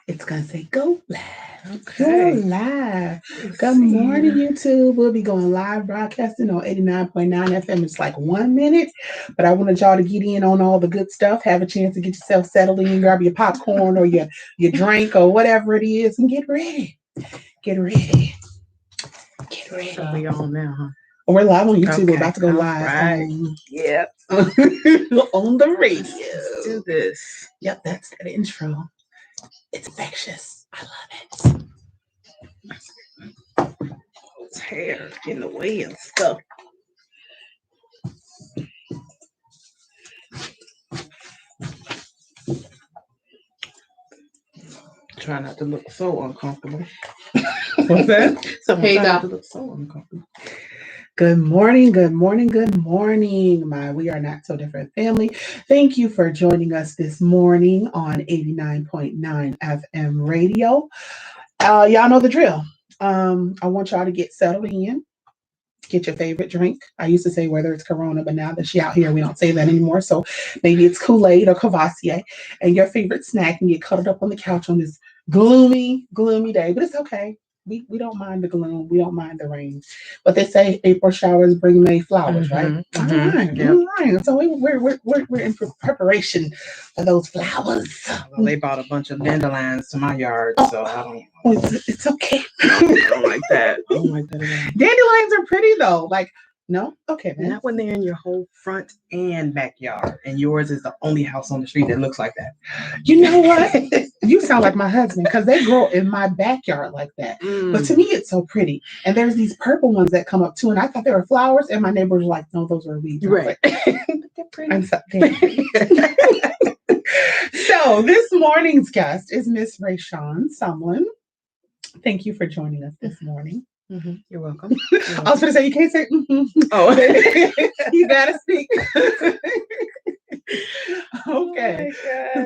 It's going to say go live. You're Okay. live. Let's Good see. morning, YouTube. We'll be going live broadcasting on 89.9 FM. It's like 1 minute, but I wanted y'all to get in on all the good stuff, have a chance to get yourself settled in, grab your popcorn or your drink or whatever it is, and get ready. Get ready. Get So we ready. on now, huh? We're live on YouTube. We're Okay. about to go All live right. on Yep. on the Let's do radio. this. Yep, that's that intro. It's infectious. I love it. Those hair in the way and stuff. Try not to look so uncomfortable. What's that? Someone Hey, try not Doc. to look so uncomfortable. Good morning, good morning, good morning, my We Are Not So Different family. Thank you for joining us this morning on 89.9 FM radio. Y'all know the drill. I want y'all to get settled in, get your favorite drink. I used to say whether it's Corona, but now that she out here, we don't say that anymore. So maybe it's Kool-Aid or Cavassier and your favorite snack and get cuddled up on the couch on this gloomy, gloomy day. But it's okay. We don't mind the gloom. We don't mind the rain. But they say April showers bring May flowers, right? All right. Yep. All right. So we're in preparation for those flowers. Well, they bought a bunch of dandelions to my yard, so I don't. It's okay. I don't like that. I don't like that at all. Dandelions are pretty though. Like, no? Okay, man. Not when they're in your whole front and backyard, and yours is the only house on the street that looks like that. You know what? You sound like my husband because they grow in my backyard like that. But to me, it's so pretty. And there's these purple ones that come up too, and I thought they were flowers, and my neighbors were like, "No, those are weeds." Right. Like, they're pretty. So this morning's guest is Miss Raishawn Sumlin. Thank you for joining us this morning. You're welcome. I was going to say you can't say. Oh, you gotta speak. Okay,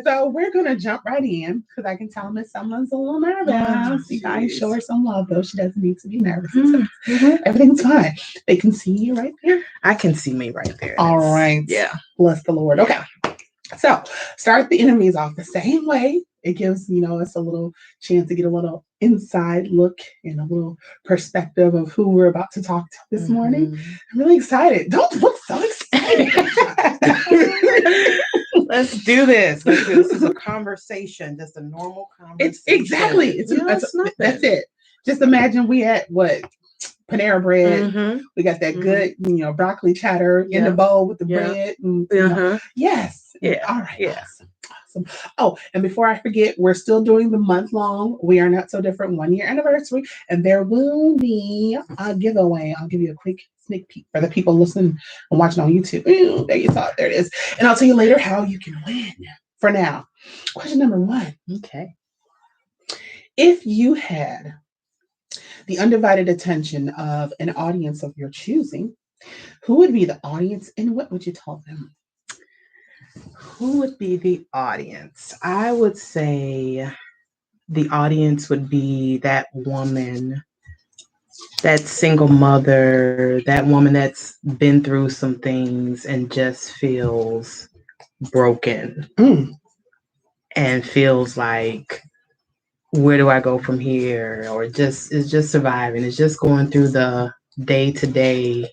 so we're gonna jump right in because I can tell Miss Sumlin's a little nervous. You guys show her some love though. She doesn't need to be nervous. Everything's fine. They can see you right there. I can see me right there. All right. Yeah. Bless the Lord. Okay. So start the interviews off the same way. It gives us a little chance to get a little inside look and a little perspective of who we're about to talk to this morning. I'm really excited. Don't look so excited. Let's do this. This is a conversation, just a normal conversation. Exactly. That's it. Just imagine we had Panera bread. We got that good, broccoli cheddar in the bowl with the bread. And, yes. Yeah. All right. Yeah. Awesome. Oh, and before I forget, we're still doing the month-long We Are Not So Different 1-year anniversary, and there will be a giveaway. I'll give you a quick sneak peek for the people listening and watching on YouTube. There you saw it. There it is. And I'll tell you later how you can win. For now, question number 1. Okay. If you had the undivided attention of an audience of your choosing, who would be the audience and what would you tell them? Who would be the audience? I would say the audience would be that woman, that single mother, that woman that's been through some things and just feels broken and feels like, where do I go from here? Or is just surviving. It's just going through the day-to-day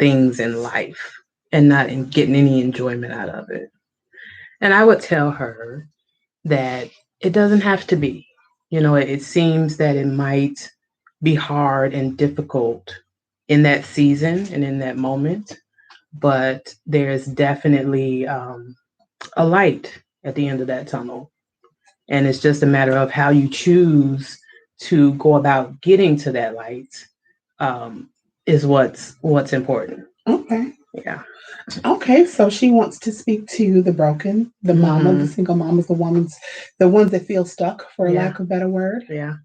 things in life and not getting any enjoyment out of it. And I would tell her that it doesn't have to be. It seems that it might be hard and difficult in that season and in that moment, but there's definitely a light at the end of that tunnel. And it's just a matter of how you choose to go about getting to that light is what's important. Okay. Yeah. Okay, so she wants to speak to the broken, the mama, the single mamas, the ones that feel stuck, for lack of a better word. Yeah.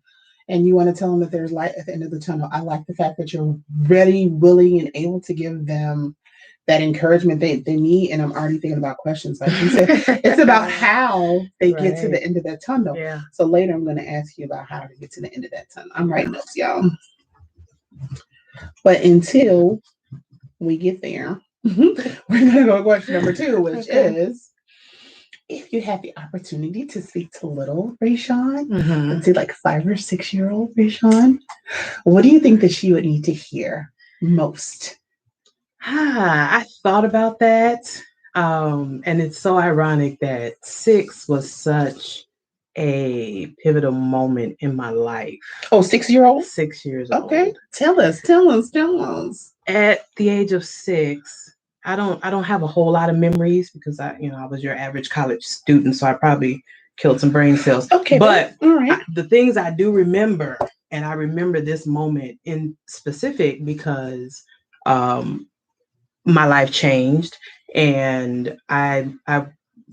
And you want to tell them that there's light at the end of the tunnel. I like the fact that you're ready, willing, and able to give them that encouragement they need. And I'm already thinking about questions. Like you said, it's about how they get to the end of that tunnel. Yeah. So later I'm going to ask you about how to get to the end of that tunnel. I'm writing notes, y'all. But until we get there, we're going to go to question number 2, which is, if you had the opportunity to speak to little Raishawn, Mhm. let's say like 5 or 6-year-old Raishawn, what do you think that she would need to hear most? I thought about that. And it's so ironic that 6 was such a pivotal moment in my life. Oh, 6-year-old? 6 years Okay. old. Tell us. At the age of 6, I don't have a whole lot of memories because I was your average college student, so I probably killed some brain cells. Okay, But all right. the things I do remember, and I remember this moment in specific because my life changed, and I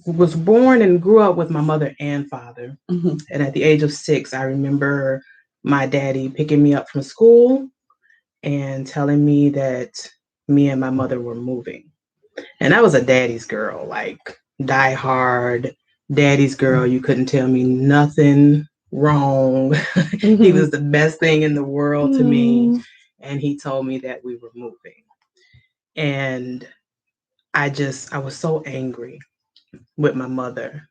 was born and grew up with my mother and father. Mhm. And at the age of 6, I remember my daddy picking me up from school and telling me that me and my mother were moving. And I was a daddy's girl, like die hard daddy's girl. You couldn't tell me nothing wrong. He was the best thing in the world to me. And he told me that we were moving. And I was so angry with my mother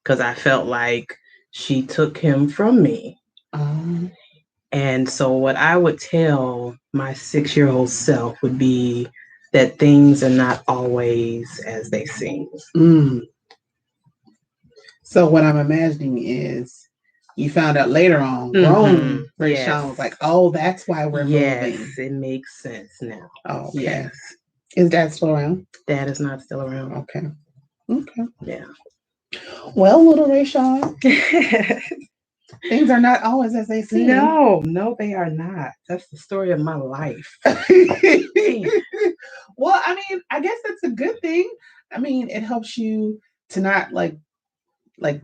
because I felt like she took him from me. And so what I would tell my 6-year-old self would be that things are not always as they seem. So what I'm imagining is you found out later on, grown Raishawn was like, oh, that's why we're moving. Yes, it makes sense now. Oh, okay. Yes. Is Dad still around? Dad is not still around. Okay. Yeah. Well, little Raishawn, things are not always as they seem. No, they are not. That's the story of my life. Well, I mean, I guess that's a good thing. I mean, it helps you to not like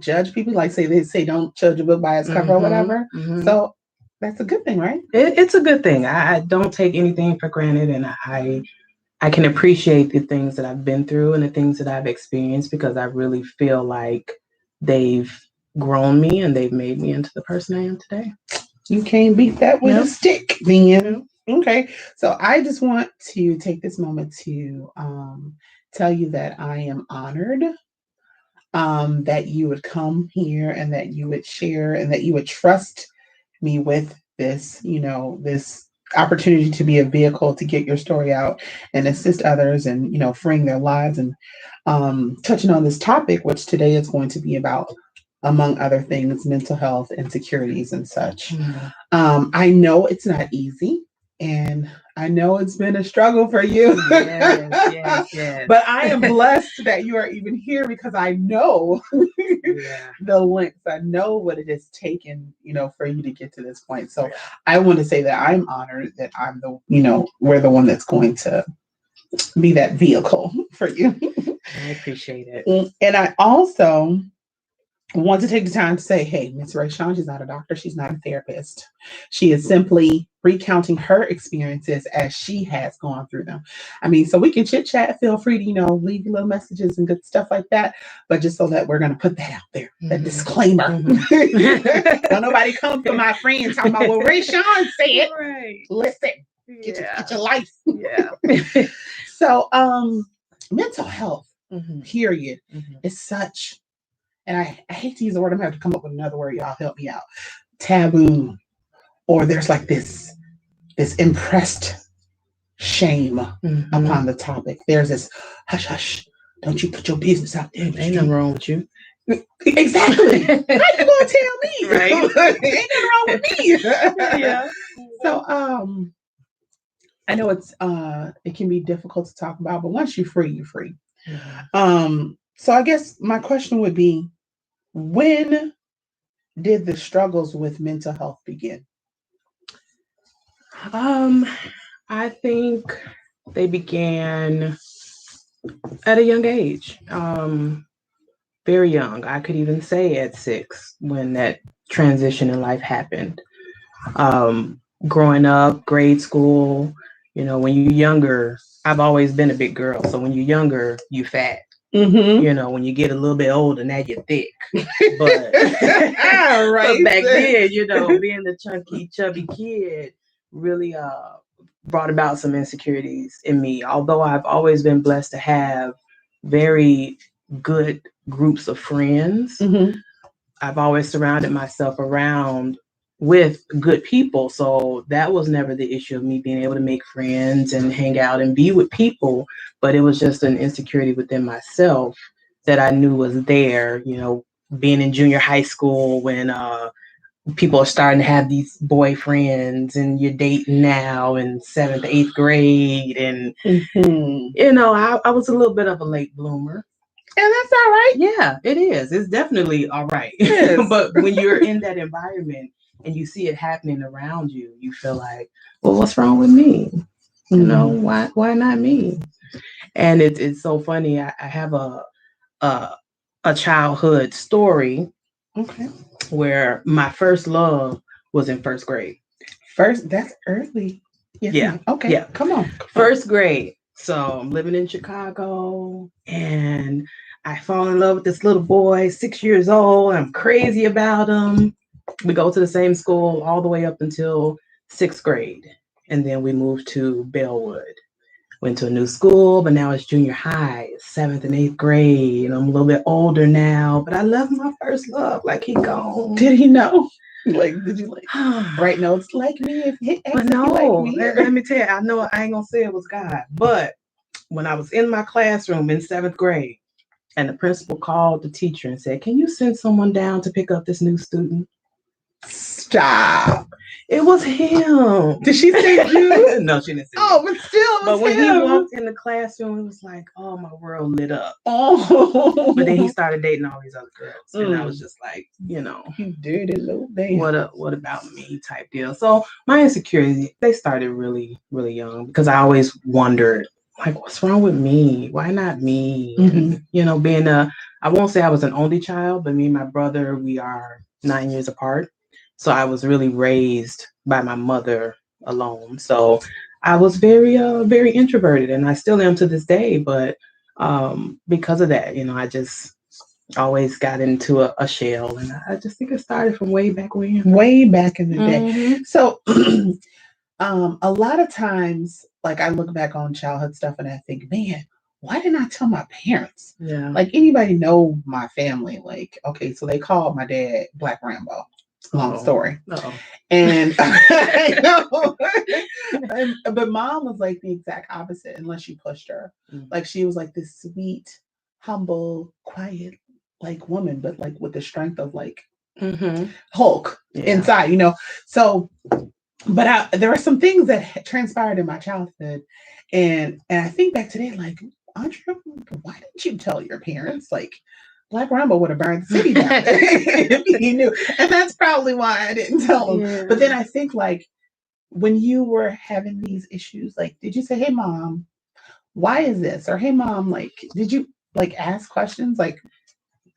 judge people. Like they say don't judge a book by its cover or whatever. So that's a good thing, right? It's a good thing. I don't take anything for granted, and I can appreciate the things that I've been through and the things that I've experienced because I really feel like they've grown me and they've made me into the person I am today. You can't beat that with a stick, then. Okay. So I just want to take this moment to tell you that I am honored that you would come here and that you would share and that you would trust me with this, this opportunity to be a vehicle to get your story out and assist others and, freeing their lives and touching on this topic, which today is going to be about, among other things, mental health, insecurities, and such. I know it's not easy. And I know it's been a struggle for you. Yes. But I am blessed that you are even here because I know the lengths. I know what it has taken, for you to get to this point. So I want to say that I'm honored that I'm we're the one that's going to be that vehicle for you. I appreciate it. And I also want to take the time to say, hey, Miss Raishawns, she's not a doctor. She's not a therapist. She is simply recounting her experiences as she has gone through them. I mean, so we can chit chat. Feel free to, leave your little messages and good stuff like that. But just so that we're going to put that out there, that disclaimer. Don't nobody come for my friend talking about what Raishawn said. Right. Listen, get your life. Yeah. So, mental health, period, is such. And I hate to use the word, I'm going to have to come up with another word. Y'all help me out. Taboo. Or there's like this impressed shame upon the topic. There's this hush, hush. Don't you put your business out there. Ain't nothing wrong with you. Exactly. How you going to tell me? Right. Ain't nothing wrong with me. Yeah. So, I know it can be difficult to talk about, but once you're free, you're free. So I guess my question would be, when did the struggles with mental health begin? I think they began at a young age. Very young. I could even say at 6 when that transition in life happened. Growing up, grade school, when you're younger, I've always been a big girl. So when you're younger, you fat. When you get a little bit older, now you're thick. But, but back then, being the chunky, chubby kid really brought about some insecurities in me. Although I've always been blessed to have very good groups of friends. Mm-hmm. I've always surrounded myself around with good people. So that was never the issue of me being able to make friends and hang out and be with people. But it was just an insecurity within myself that I knew was there, being in junior high school when people are starting to have these boyfriends and you're dating now in seventh, eighth grade. And, I was a little bit of a late bloomer. And that's all right. Yeah, it is. It's definitely all right. But when you're in that environment and you see it happening around you, you feel like, well, what's wrong with me? Why not me? And it's so funny. I have a childhood story. Okay. Where my first love was in first grade. That's early. Yes, yeah. Ma'am. Okay. Yeah. Come on. First grade. So I'm living in Chicago and I fall in love with this little boy, 6 years old. I'm crazy about him. We go to the same school all the way up until 6th grade. And then we moved to Bellwood. Went to a new school, but now it's junior high, 7th and 8th grade. And I'm a little bit older now, but I love my first love. Like, he gone. Did he know? Like, did you write notes like me? If he but no, like me, let me tell you, I know I ain't gonna say it was God, but when I was in my classroom in 7th grade, and the principal called the teacher and said, "Can you send someone down to pick up this new student?" Stop. It was him. Did she say you? No, she didn't say Oh, but still, but when he walked in the classroom, it was like, oh, my world lit up. Oh. But then he started dating all these other girls. And I was just like, you dirty little thing. What about me type deal. So my insecurities, they started really, really young because I always wondered, like, what's wrong with me? Why not me? Mm-hmm. And, being I won't say I was an only child, but me and my brother, we are 9 years apart. So I was really raised by my mother alone. So I was very, very introverted, and I still am to this day. But because of that, I just always got into a shell, and I just think it started from way back when. Way back in the day. So a lot of times, like, I look back on childhood stuff and I think, man, why didn't I tell my parents? Yeah. Like, anybody know my family? Like, okay, so they called my dad Black Rambo. Long story. And but mom was like the exact opposite, unless you pushed her. Like, she was like this sweet, humble, quiet, like, woman, but like with the strength of like Hulk inside, So, but there are some things that transpired in my childhood, and I think back today, like, Andrea, why didn't you tell your parents? Like, Black Rambo would have burned the city down if he knew. And that's probably why I didn't tell him. Yeah. But then I think, like, when you were having these issues, like, did you say, hey, mom, why is this? Or, hey, mom, like, did you, like, ask questions? Like,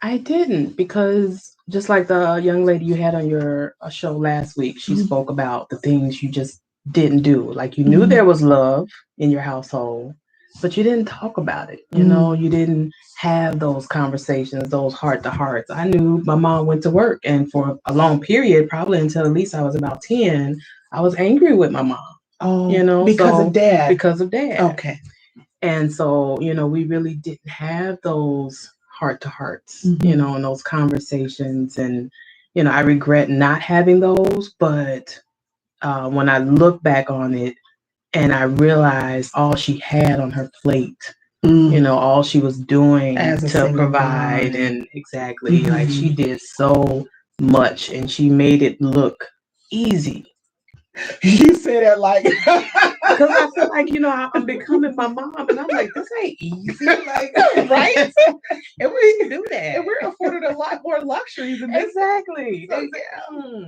I didn't, because just like the young lady you had on your show last week, she spoke about the things you just didn't do. Like, you knew there was love in your household, but you didn't talk about it. You didn't have those conversations, those heart to hearts. I knew my mom went to work, and for a long period, probably until at least I was about 10, I was angry with my mom. Oh, because of dad. Because of dad. Okay. And so, we really didn't have those heart to hearts, and those conversations. And, I regret not having those. But when I look back on it and I realized all she had on her plate, all she was doing to provide, and exactly, like, she did so much and she made it look easy. You say that like, because I feel like, I'm becoming my mom, and I'm like, this ain't easy, like, right? And we do that, and we're afforded a lot more luxuries than this. Exactly. So,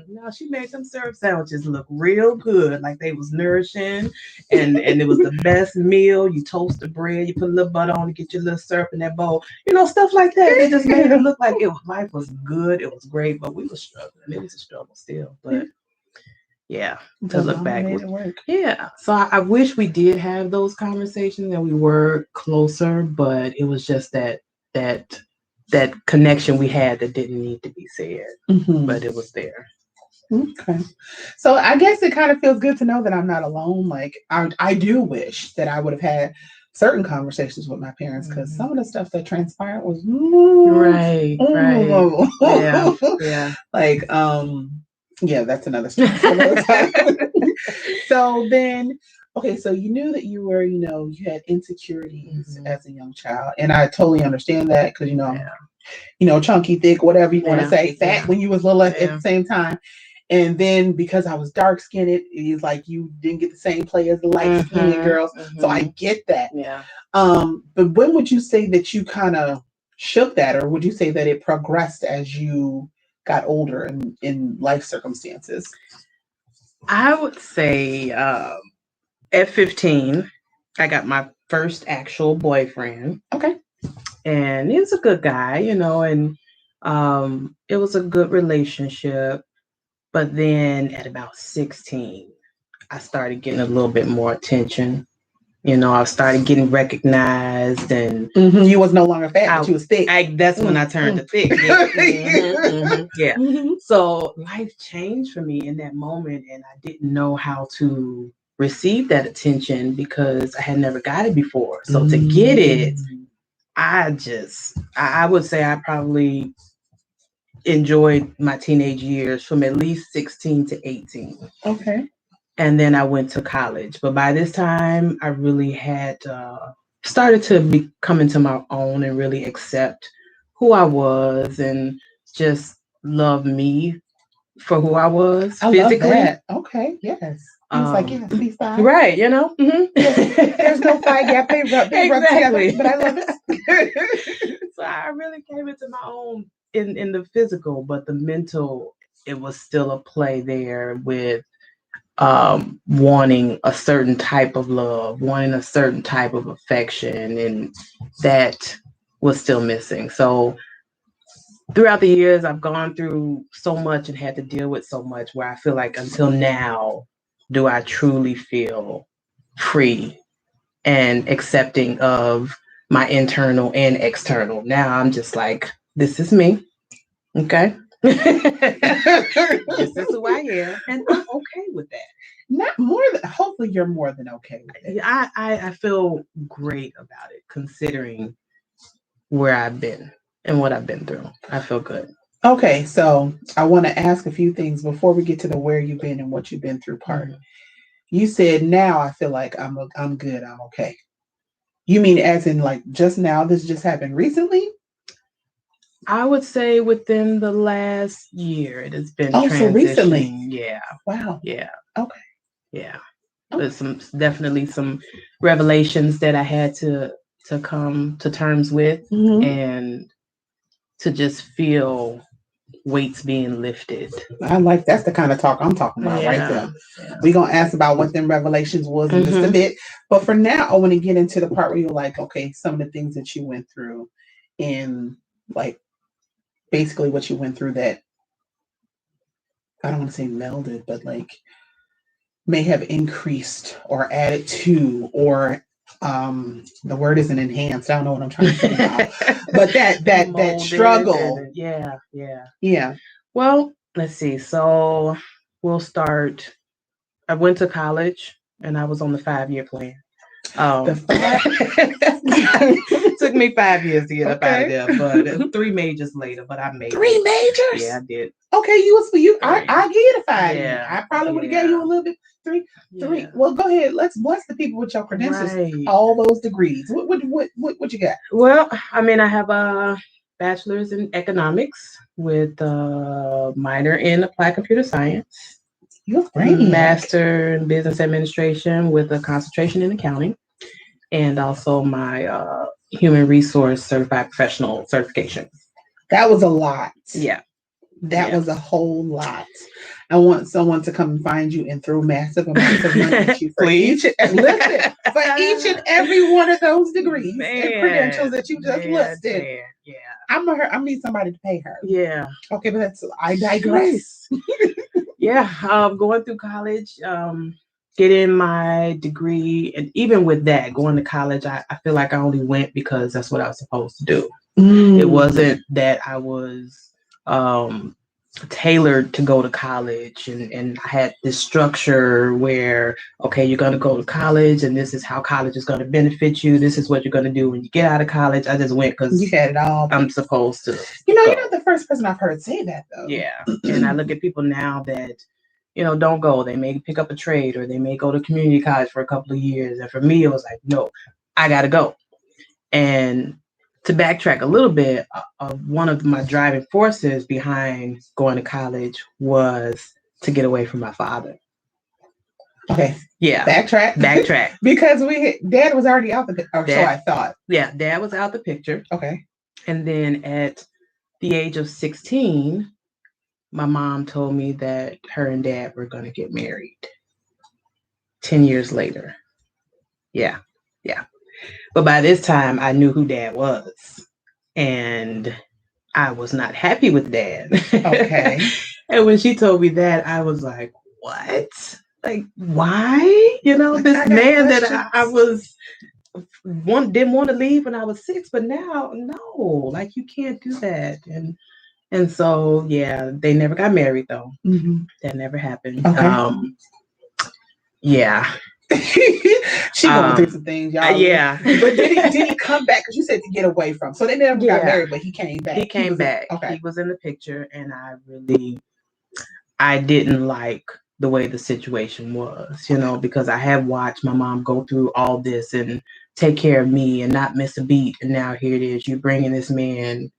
no, she made them syrup sandwiches look real good, like they was nourishing, and it was the best meal. You toast the bread, you put a little butter on, you get your little syrup in that bowl, stuff like that. It just made it look like life was good, it was great, but we were struggling. It was a struggle still, but. Yeah, to look back. Made it work. Yeah. So I wish we did have those conversations and we were closer, but it was just that connection we had that didn't need to be said, but it was there. Okay. So I guess it kind of feels good to know that I'm not alone. Like, I do wish that I would have had certain conversations with my parents because some of the stuff that transpired was right. Yeah. like yeah, that's another story for another time. So then, okay, so you knew that you were, you had insecurities as a young child, and I totally understand that because chunky, thick, whatever you want to say, fat when you was little at the same time. And then because I was dark skinned, it's like you didn't get the same play as the light skinned girls. So I get that. Yeah. But when would you say that you kind of shook that, or would you say that it progressed as you got older in life circumstances? I would say at 15, I got my first actual boyfriend. Okay. And he was a good guy, and it was a good relationship. But then at about 16, I started getting a little bit more attention. I started getting recognized, and you was no longer fat, but you was thick. That's when I turned to thick. Yeah. Yeah. So life changed for me in that moment, and I didn't know how to receive that attention because I had never got it before. So to get it, I would say I probably enjoyed my teenage years from at least 16 to 18. Okay. And then I went to college. But by this time, I really had started to be coming to my own and really accept who I was and just love me for who I was physically. Love that. Okay. Yes. It's like, yes, these thighs. Right, Yes, there's no thigh gap. They rub together, but I love it. So I really came into my own in the physical, but the mental, it was still a play there with wanting a certain type of love, wanting a certain type of affection, and that was still missing. So throughout the years, I've gone through so much and had to deal with so much where I feel like until now, do I truly feel free and accepting of my internal and external. Now I'm just like, this is me. Okay. This is who I am. And I'm okay with that. Not more than, hopefully you're more than okay with it. I feel great about it considering where I've been and what I've been through. I feel good. Okay, so I want to ask a few things before we get to the where you've been and what you've been through part. You said now I feel like I'm good, I'm okay. You mean as in like just now, this just happened recently? I would say within the last year it has been so recently. Yeah. Wow. Yeah. Okay. Yeah. There's definitely some revelations that I had to come to terms with and to just feel weights being lifted. I like that's the kind of talk I'm talking about right there. Yeah. We're gonna ask about what them revelations was in just a bit. But for now, I want to get into the part where you're like, okay, some of the things that you went through and like basically what you went through that I don't want to say melded, but like may have increased or added to or the word isn't enhanced. I don't know what I'm trying to say now. But that struggle. Yeah. Well, let's see. So we'll start. I went to college and I was on the 5-year plan. It took me 5 years to get up out of there, but 3 majors later, but I made 3 majors? Yeah, I did. Okay, I give you the 5. Yeah. I probably would have gave you a little bit 3. Well, go ahead. Let's bless the people with your credentials. Right. All those degrees. What you got? Well, I mean, I have a bachelor's in economics with a minor in applied computer science. You're great. Master in business administration with a concentration in accounting, and also my human resource certified professional certification. That was a lot. Yeah. That was a whole lot. I want someone to come and find you and throw massive amounts of money at you for each and every one of those degrees and credentials that you just listed. Yeah. I need somebody to pay her. Yeah. Okay, but I digress. Going through college, getting my degree, and even with that, going to college, I feel like I only went because that's what I was supposed to do. It wasn't that I was tailored to go to college, and I had this structure where, okay, you're going to go to college and this is how college is going to benefit you. This is what you're going to do when you get out of college. I just went because You had it all. I'm supposed to. You're not the first person I've heard say that, though. Yeah. And I look at people now that, don't go. They may pick up a trade or they may go to community college for a couple of years. And for me, it was like, no, I got to go. And to backtrack a little bit, one of my driving forces behind going to college was to get away from my father. Okay. Yeah. Backtrack. Because Dad was already out the picture, so I thought. Yeah, Dad was out the picture. Okay. And then at the age of 16, my mom told me that her and Dad were going to get married 10 years later. Yeah. But by this time, I knew who Dad was. And I was not happy with Dad. Okay. And when she told me that, I was like, what? Like, why? This man that I was didn't want to leave when I was 6, but now, no, like, you can't do that. And so, yeah, they never got married, though. Mm-hmm. That never happened. Okay. Yeah. She going through some things, y'all. Yeah. But did he come back? Because you said to get away from. So they never got married, but he came back. He came back. Okay. He was in the picture, and I didn't like the way the situation was, because I had watched my mom go through all this and take care of me and not miss a beat. And now here it is, you bringing this man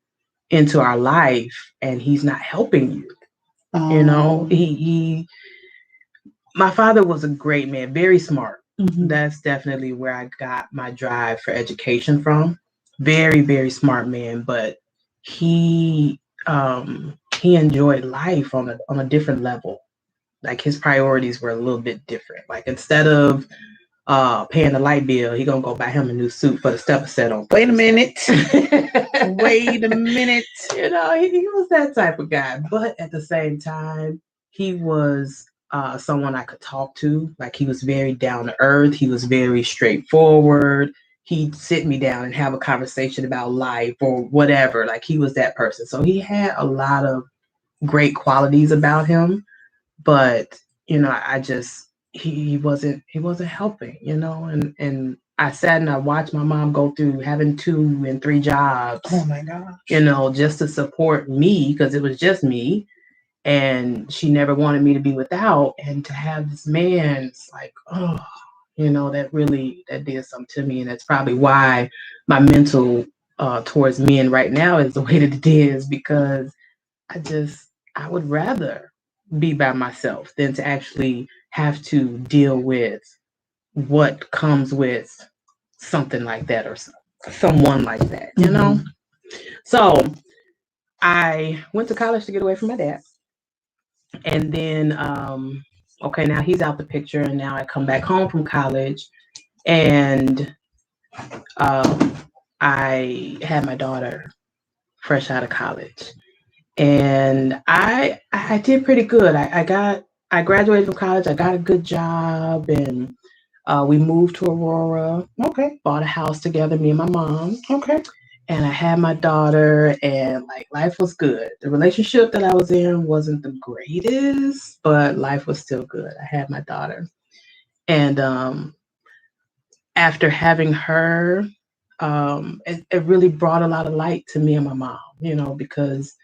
into our life and he's not helping you. My father was a great man, very smart. Mm-hmm. That's definitely where I got my drive for education from. Very, very smart man, but he enjoyed life on a different level. Like, his priorities were a little bit different. Like, instead of paying the light bill, he gonna go buy him a new suit for the stepper set on. Wait a minute. Wait a minute. He was that type of guy. But at the same time, he was someone I could talk to. Like, he was very down to earth. He was very straightforward. He'd sit me down and have a conversation about life or whatever. Like, he was that person. So he had a lot of great qualities about him. But, he wasn't helping, and I sat and I watched my mom go through having 2 and 3 jobs. Oh my gosh. Just to support me, because it was just me. And she never wanted me to be without. And to have this man, it's like, oh, that did something to me. And that's probably why my mental towards men right now is the way that it is, because I would rather be by myself than to actually have to deal with what comes with something like that or someone like that, So I went to college to get away from my dad. And then, now he's out the picture, and now I come back home from college, and I had my daughter fresh out of college. And I did pretty good. I graduated from college. I got a good job, and we moved to Aurora. Okay. Bought a house together, me and my mom. Okay. And I had my daughter, and life was good. The relationship that I was in wasn't the greatest, but life was still good. I had my daughter, and after having her, it really brought a lot of light to me and my mom. Because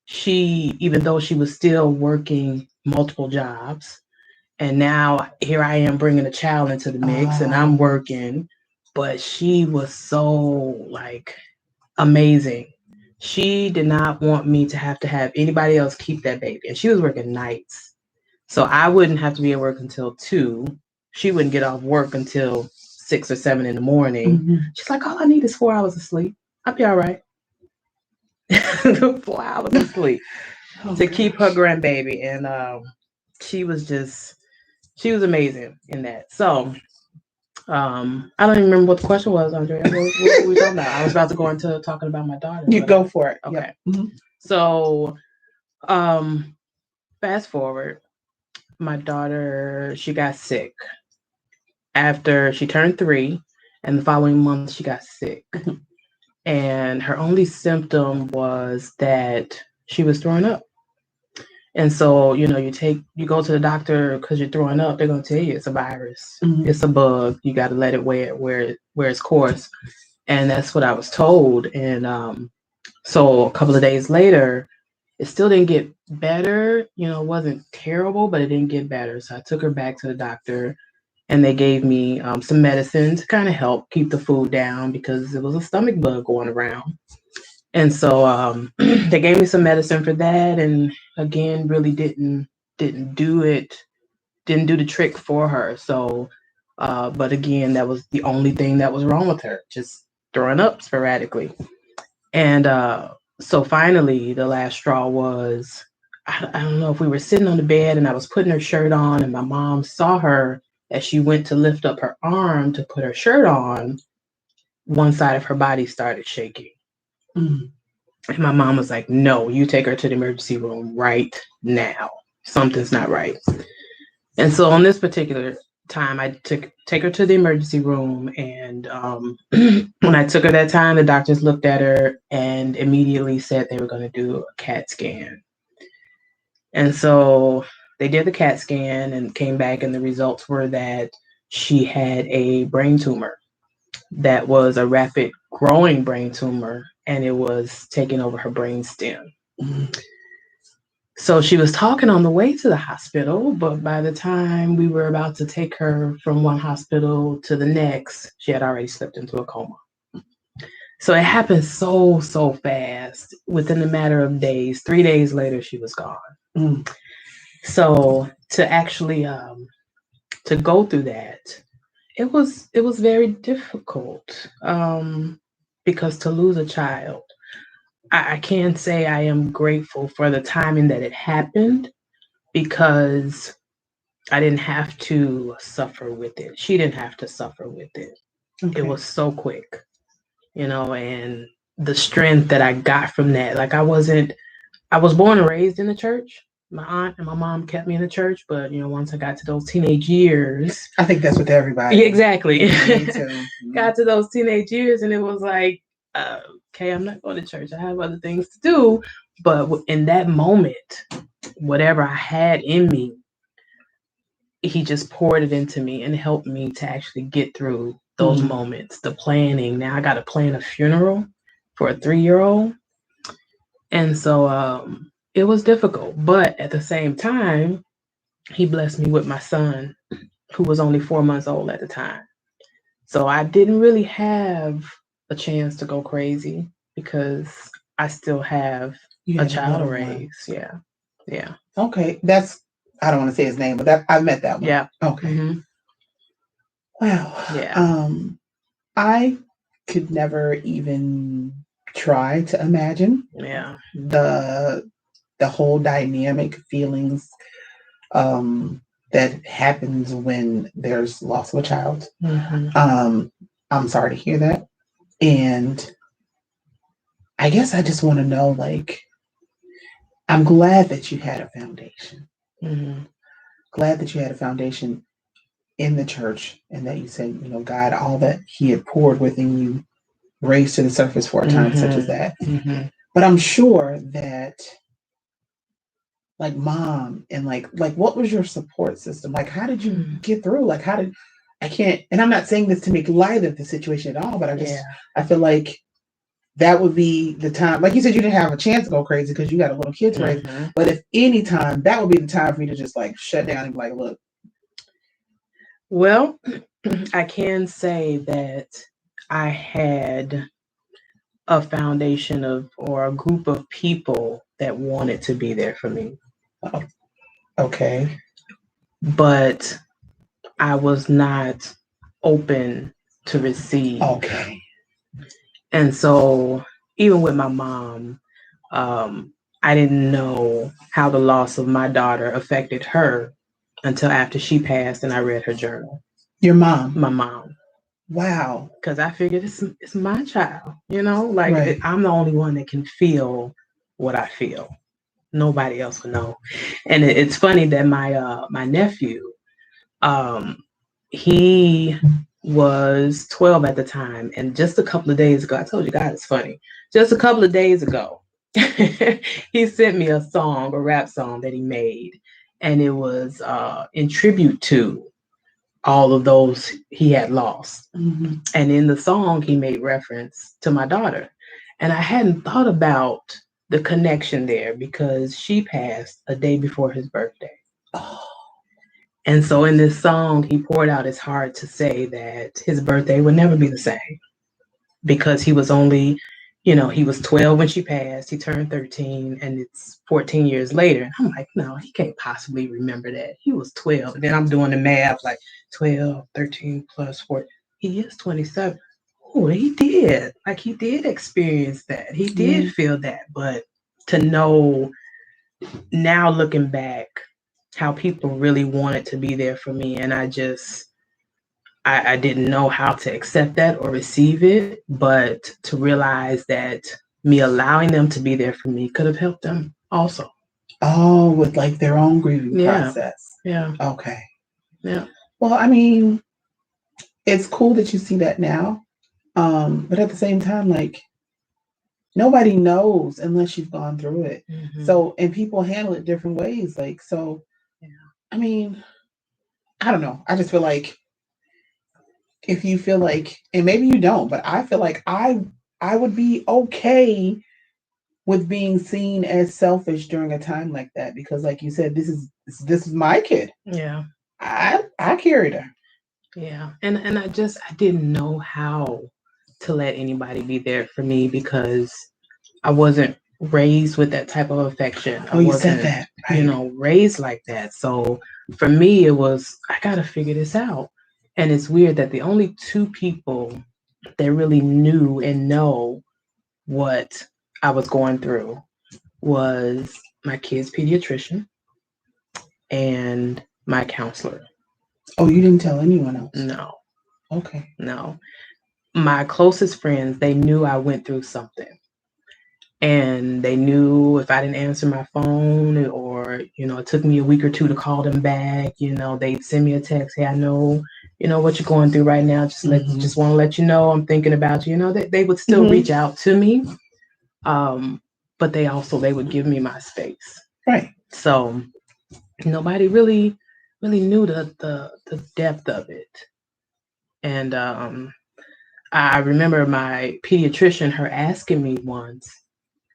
she, even though she was still working multiple jobs, and now here I am bringing a child into the mix, and I'm working, but she was so amazing. She did not want me to have anybody else keep that baby, and she was working nights, so I wouldn't have to be at work until 2. She wouldn't get off work until 6 or 7 in the morning. Mm-hmm. She's like, all I need is 4 hours of sleep. I'll be all right. 4 hours of sleep to keep her grandbaby. And she was amazing in that. So I don't even remember what the question was, Andrea. What were we talking about? I was about to go into talking about my daughter. You go for it. Okay. Yep. Mm-hmm. So fast forward, my daughter, she got sick after she turned 3, and the following month she got sick. And her only symptom was that she was throwing up. And so, you go to the doctor because you're throwing up, they're going to tell you it's a virus. Mhm. It's a bug. You got to let it wear its course. And that's what I was told. And so a couple of days later, it still didn't get better. It wasn't terrible, but it didn't get better. So I took her back to the doctor, and they gave me some medicine to kind of help keep the food down because it was a stomach bug going around. And so they gave me some medicine for that, and again, really didn't do it, didn't do the trick for her. So, but again, that was the only thing that was wrong with her, just throwing up sporadically. And so finally, the last straw was, I don't know if we were sitting on the bed and I was putting her shirt on, and my mom saw her as she went to lift up her arm to put her shirt on. One side of her body started shaking. Mm. And my mom was like, no, you take her to the emergency room right now. Something's not right. And so on this particular time, I take her to the emergency room. And when I took her that time, the doctors looked at her and immediately said they were going to do a CAT scan. And so they did the CAT scan and came back, and the results were that she had a brain tumor that was a rapid growing brain tumor, and it was taking over her brain stem. Mm. So she was talking on the way to the hospital, but by the time we were about to take her from one hospital to the next, she had already slipped into a coma. So it happened so fast. Within a matter of days, 3 days later, she was gone. Mm. So to actually to go through that, it was very difficult, because to lose a child, I can say I am grateful for the timing that it happened, because I didn't have to suffer with it. She didn't have to suffer with it. Okay. It was so quick, and the strength that I got from that. Like I was born and raised in the church. My aunt and my mom kept me in the church, but once I got to those teenage years, I think that's with everybody. yeah, exactly. Me too. Got to those teenage years, and it was like, okay, I'm not going to church. I have other things to do. But in that moment, whatever I had in me, he just poured it into me and helped me to actually get through those moments. The planning. Now I got to plan a funeral for a 3-year-old. And so it was difficult. But at the same time, he blessed me with my son, who was only 4 months old at the time. So I didn't really have a chance to go crazy because I still have a child to raise. Yeah. Yeah. Okay. I don't want to say his name, but I've met that one. Yeah. Okay. Mm-hmm. Wow. Yeah. I could never even try to imagine the whole dynamic feelings that happens when there's loss of a child. Mm-hmm. I'm sorry to hear that. And I guess I just want to know, like, I'm glad that you had a foundation. Mm-hmm. Glad that you had a foundation in the church, and that you said, God, all that He had poured within you raised to the surface for a time such as that. Mm-hmm. But I'm sure that, like, mom and like what was your support system? Like, how did you get through? Like, I can't, and I'm not saying this to make light of the situation at all, but I feel like that would be the time. Like you said, you didn't have a chance to go crazy because you got a little kid to raise. But if any time, that would be the time for you to just like shut down and be like, look. Well, I can say that I had a foundation or a group of people that wanted to be there for me. Okay. But I was not open to receive. Okay. And so even with my mom, I didn't know how the loss of my daughter affected her until after she passed and I read her journal. Your mom? My mom. Wow. Because I figured it's my child, like I'm the only one that can feel what I feel. Nobody else will know. And it's funny that my nephew, he was 12 at the time, and just a couple of days ago, I told you guys it's funny. Just a couple of days ago, he sent me a song, a rap song that he made, and it was in tribute to all of those he had lost. Mm-hmm. And in the song, he made reference to my daughter. And I hadn't thought about the connection there because she passed a day before his birthday. Oh. And so in this song, he poured out his heart to say that his birthday would never be the same because he was only, he was 12 when she passed. He turned 13, and it's 14 years later. And I'm like, no, he can't possibly remember that. He was 12. And then I'm doing the math like 12, 13 plus 4. He is 27. Oh, he did. Like, he did experience that. He did feel that. But to know now, looking back, how people really wanted to be there for me, and I didn't know how to accept that or receive it, but to realize that me allowing them to be there for me could have helped them also. Oh, with like their own grieving process. Yeah. Okay. Yeah. Well, I mean, it's cool that you see that now. But at the same time, like, nobody knows unless you've gone through it. Mm-hmm. So, and people handle it different ways. Like, so, Yeah. I mean, I don't know. I just feel like if you feel like, and maybe you don't, but I feel like I would be okay with being seen as selfish during a time like that because, like you said, this is my kid. Yeah. I carried her. Yeah. And I didn't know how to let anybody be there for me because I wasn't raised with that type of affection. I You wasn't, said that, right? Raised like that. So for me, it was, I got to figure this out. And it's weird that the only two people that really knew and know what I was going through was my kid's pediatrician and my counselor. Oh, you didn't tell anyone else? No. Okay. No. My closest friends, they knew I went through something. And they knew if I didn't answer my phone or, it took me a week or two to call them back, they'd send me a text, hey, I know, what you're going through right now. Just want to let you know I'm thinking about you. They would still reach out to me. But they would give me my space. Right. So nobody really knew the depth of it. And I remember my pediatrician, her asking me once,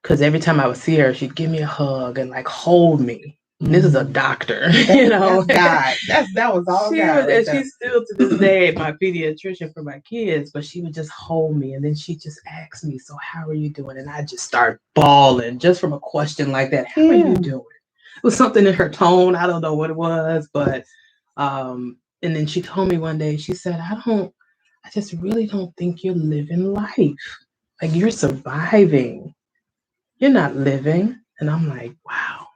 because every time I would see her, she'd give me a hug and like hold me. And this is a doctor, That's God. That was all God. And she's still to this day my pediatrician for my kids, but she would just hold me and then she just asked me, so how are you doing? And I just start bawling just from a question like that. How are you doing? It was something in her tone. I don't know what it was, but and then she told me one day, she said, I just really don't think you're living life. Like, you're surviving. You're not living. And I'm like, wow,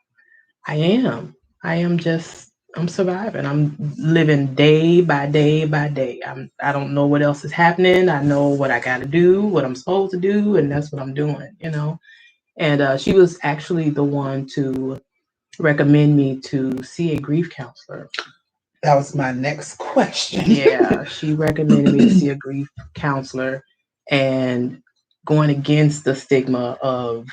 I am. I'm surviving. I'm living day by day by day. I don't know what else is happening. I know what I got to do, what I'm supposed to do, and that's what I'm doing. And she was actually the one to recommend me to see a grief counselor. That was my next question. Yeah, she recommended me to see a grief counselor and going against the stigma of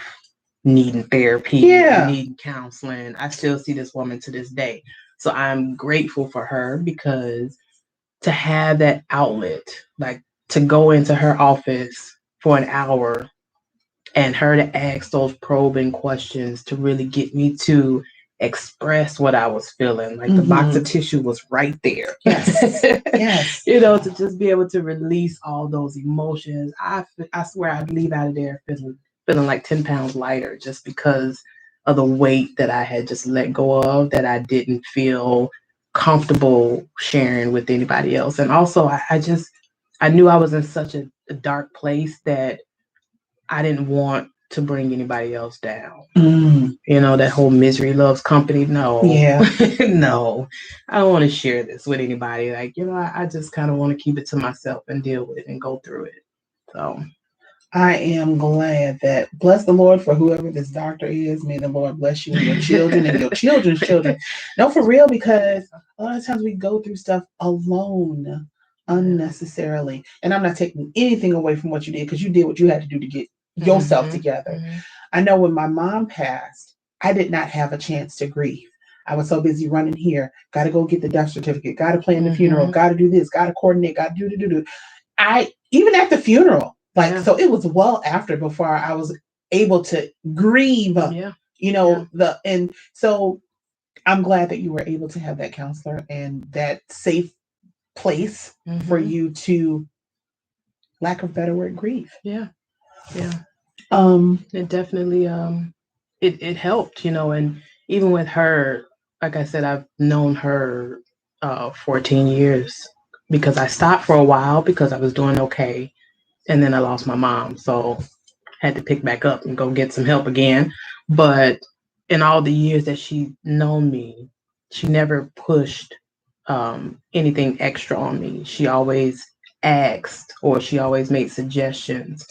needing therapy, needing counseling. I still see this woman to this day. So I'm grateful for her because to have that outlet, like to go into her office for an hour and her to ask those probing questions to really get me to express what I was feeling. Like the box of tissue was right there. Yes. Yes. To just be able to release all those emotions. I swear I'd leave out of there feeling like 10 pounds lighter just because of the weight that I had just let go of, that I didn't feel comfortable sharing with anybody else. And also I knew I was in such a dark place that I didn't want to bring anybody else down. That whole misery loves company. No. Yeah. No. I don't want to share this with anybody. Like, I just kind of want to keep it to myself and deal with it and go through it. So I am glad that, bless the Lord for whoever this doctor is. May the Lord bless you and your children and your children's children. No, for real, because a lot of times we go through stuff alone unnecessarily. And I'm not taking anything away from what you did because you did what you had to do to get yourself together. I know when my mom passed, I did not have a chance to grieve. I was so busy running here, got to go get the death certificate, got to plan the funeral, Mm-hmm. got to do this, got to coordinate, got to do. I even at the funeral, like, Yeah. so it was well after before I was able to grieve, Yeah. Yeah. and so I'm glad that you were able to have that counselor and that safe place for Mm-hmm. you to, lack of better word, grieve. Yeah. Yeah. Um, It definitely it helped, and even with her, like I said, I've known her 14 years because I stopped for a while because I was doing okay, and then I lost my mom, so had to pick back up and go get some help again. But in all the years that she known me, she never pushed anything extra on me. She always asked, or she always made suggestions,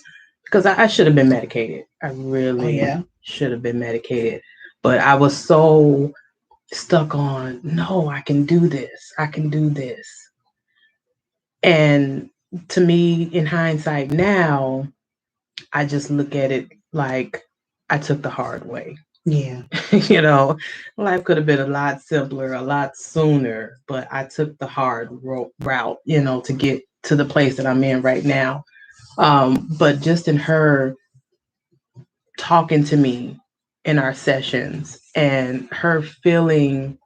because I should have been medicated. I oh really yeah, should have been medicated, but I was so stuck on, no, I can do this. I can do this. And to me, in hindsight now, I just look at it like I took the hard way. yeah, you know, Life could have been a lot simpler, a lot sooner, but I took the hard route, to get to the place that I'm in right now. But just in her talking to me in our sessions and her feeling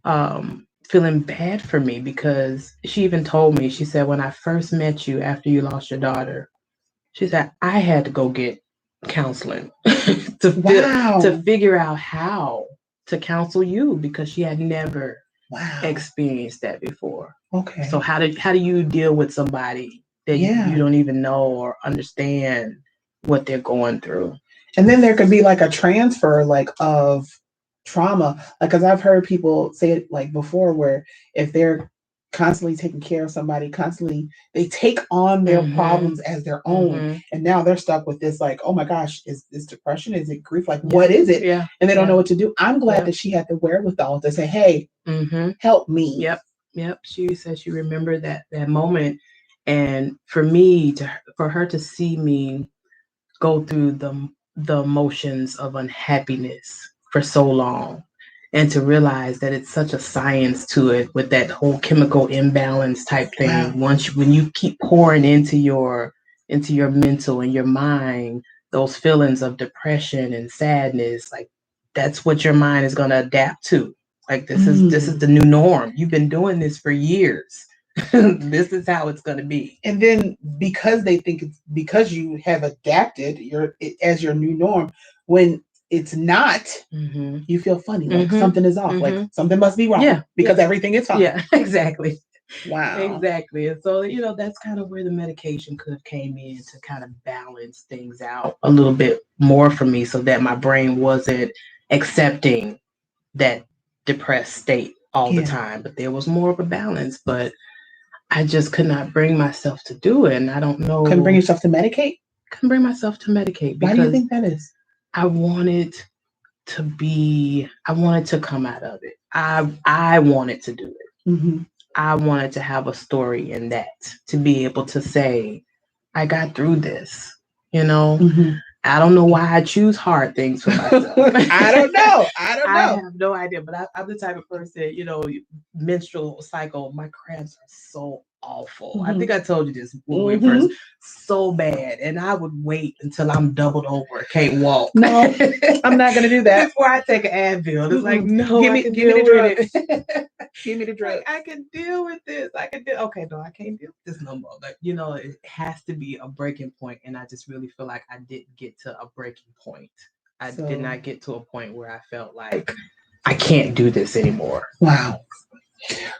bad for me, because she even told me, she said, when I first met you after you lost your daughter, she said, I had to go get counseling to wow, figure out how to counsel you, because she had never wow, experienced that before. So okay, how do you deal with somebody that you yeah. don't even know or understand what they're going through? And then there could be like a transfer, like, of trauma, like, because I've heard people say it like before, where if they're constantly taking care of somebody, constantly they take on their Mhm. problems as their own, Mhm. and now they're stuck with this, like, oh my gosh, is this depression, is it grief, like, Yeah. what is it? Yeah. And they don't know Yeah. what to do. I'm glad Yeah. that she had the wherewithal to say, hey, Mhm. help me. Yep. Yep. She said she remembered that moment, and for me to for her to see me go through the emotions of unhappiness for so long, and to realize that it's such a science to it, with that whole chemical imbalance type Wow. thing. When you keep pouring into your mental and your mind those feelings of depression and sadness, like, that's what your mind is going to adapt to. Like, this is Mm. the new norm. You've been doing this for years. This is how it's going to be. And then because they think it's because you have adapted as your new norm, when it's not, Mhm. you feel funny, like Mhm. something is off, like Mhm. something must be wrong Yeah. because Yeah. everything is fine. Yeah. Exactly. Wow. Exactly. And so, that's kind of where the medication could have came in to kind of balance things out a little bit more for me, so that my brain wasn't accepting that depressed state all the Yeah. time. But there was more of a balance, but I just could not bring myself to do it. And I don't Couldn't bring know, yourself to medicate? couldn't bring myself to medicate, Why do you because think that is? I wanted I wanted to come out of it. I wanted to do it. Mm-hmm. I wanted to have a story in that, to be able to say, I got through this. You know, Mm-hmm. I don't know why I choose hard things for myself. I don't know. I don't I know. have no idea, but I'm the type of person, menstrual cycle, my cramps are so awful. I Mm-hmm. think I told you this when we Mm-hmm. first, so bad. And I would wait until I'm doubled over, can't walk. No, I'm not gonna do that. Before I take an Advil. It's like, Mm-mm. no, Give I me, can give me the deal with drugs. it. Give me the Like, drugs. I can deal with this. I can do. Okay, no, I can't deal with this no more. Like, it has to be a breaking point, and I just really feel like I didn't get to a breaking point. I did So not get to a point where I felt like I can't do this anymore. wow.